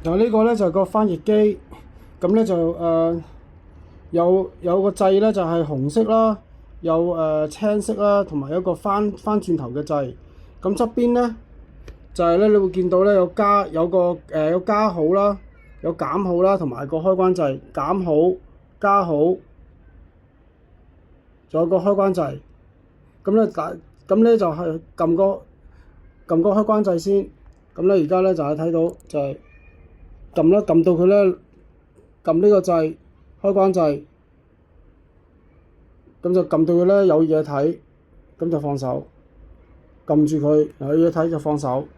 嗱，呢個咧就係個翻譯機，咁咧就有個掣咧就係紅色啦，有青色啦，同埋有一個翻轉頭嘅掣。咁側邊咧就係咧，你會見到咧有加號啦，有減號啦，同埋個開關掣，減號、加號，仲有個開關掣。咁咧就係撳個開關掣先。咁咧而家咧就係睇到就係撳到佢咧，撳呢個掣，開關掣，咁就撳到佢咧有嘢睇，咁就放手，撳住佢有嘢睇就放手。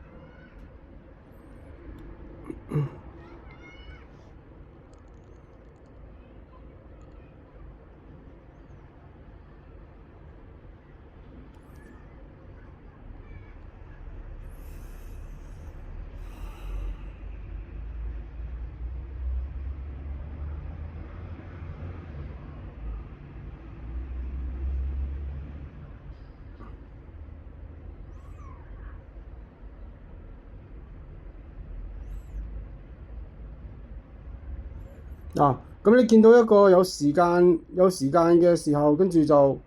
咁你見到一個有時間嘅時候，跟住就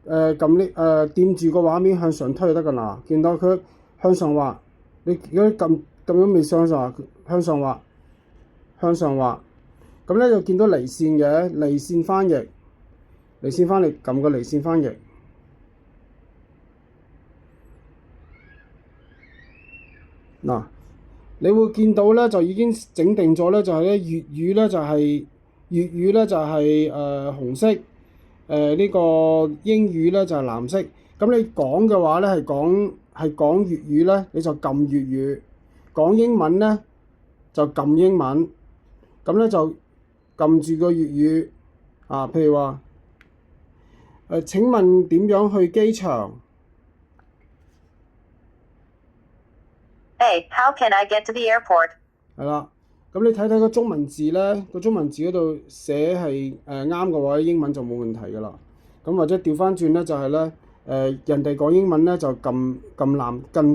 掂住個畫面向上推就得㗎啦。見到佢向上滑，你如果撳咗未向上滑，向上滑，咁咧就見到離線嘅離線翻譯，撳個離線翻譯。你會見到咧就已經整定咗咧，就係咧粵語咧就係紅色，呢個英語咧就係藍色。咁你講嘅話咧係講粵語咧，你就撳粵語；講英文咧就撳英文。咁咧就撳住個粵語譬如話請問點樣去機場？A. How can I get to the airport？ 係啦，咁你睇睇個中文字咧，個中文字嗰度寫係啱嘅話，英文就冇問題㗎啦。咁或者調翻轉咧，就係咧人哋講英文咧就撳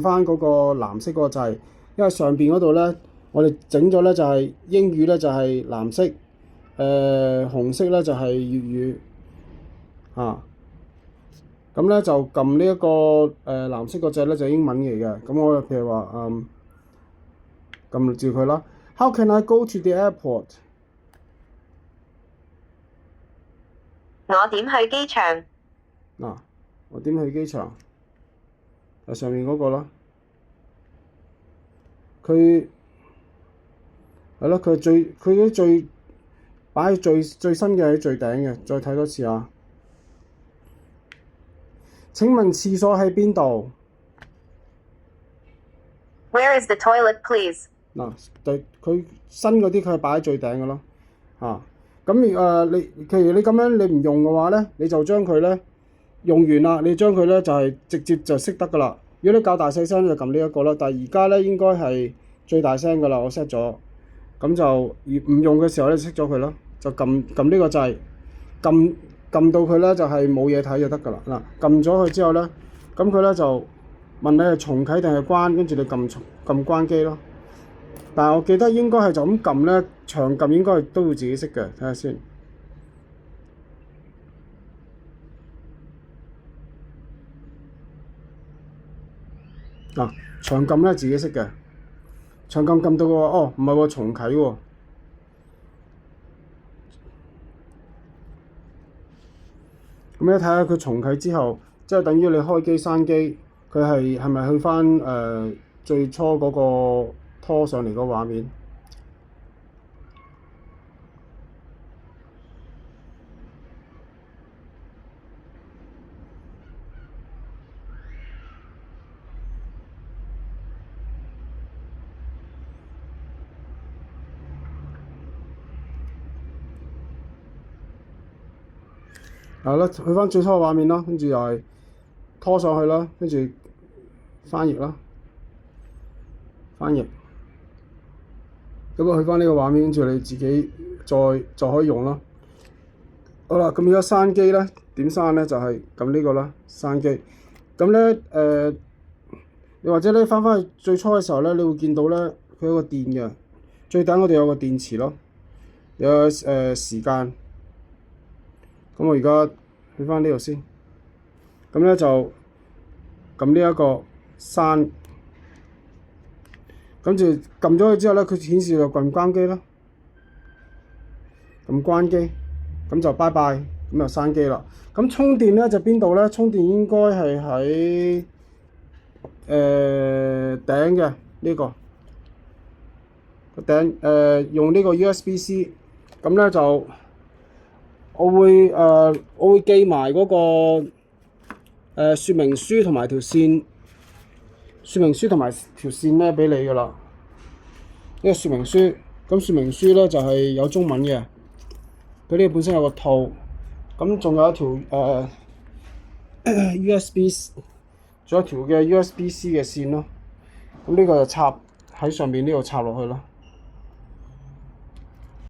翻嗰個藍色嗰個掣，因為上邊嗰度咧我哋整咗咧就係英語咧就係藍色，紅色咧就係粵語咁咧就撳呢一個藍色嗰隻咧就係英文嚟嘅。咁我譬如話撳住佢啦。How can I go to the airport？ 我點去機場？我點去機場？上面嗰個啦。佢係咯，佢嗰最擺喺最新嘅喺最頂嘅。再睇多次啊！請問廁所喺邊度 ？Where is the toilet, please？ 佢新嗰啲佢係擺喺最頂嘅咯。咁你譬如你咁樣你唔用嘅話咧，你就將佢咧用完啦，你將佢咧就係直接就熄得㗎啦。如果你較大細聲就撳呢一個啦，但係而家咧應該係最大聲㗎啦，我 set 咗。咁就唔用嘅時候咧熄咗佢咯，就撳呢個掣，撳到佢咧就係冇嘢睇就得㗎啦。撳咗佢之後咧，咁佢咧就問你係重啟定係關，跟住你撳關機咯。但係我記得應該係就咁撳咧，長撳應該都要自己熄嘅，睇下先。長撳咧自己熄嘅，長撳到嘅話，唔係喎，重啟喎。咁你睇下佢重啟之後，即係等於你開機閂機，佢係咪去返最初嗰個拖上嚟個畫面？係啦，去返最初嘅畫面啦，跟住又係拖上去啦，跟住翻譯啦，翻譯。咁去返呢個畫面，跟住你自己再可以用啦。好啦，咁而家閂機咧，點閂咧？就係撳呢個啦，閂機。咁咧你或者咧返去最初嘅時候咧，你會見到咧佢有個電嘅。最頂嗰度有個電池咯，有時間。咁我而家去翻呢度先，咁咧就撳呢一個刪，跟住撳咗佢之後咧，佢顯示就撳關機啦，咁關機，咁就拜拜，咁就閂機啦。咁充電咧就邊度咧？充電應該係喺頂嘅呢個頂用呢個 USB-C， 咁咧就我會寄埋嗰個說明書同埋條線，說明書同埋條線咧俾你噶啦。呢個說明書，咁說明書咧就係有中文嘅，佢呢個本身有個套，咁仲有一條USB， 仲有一條嘅 USB-C 嘅線咯。咁呢個就插喺上面呢度插落去咯。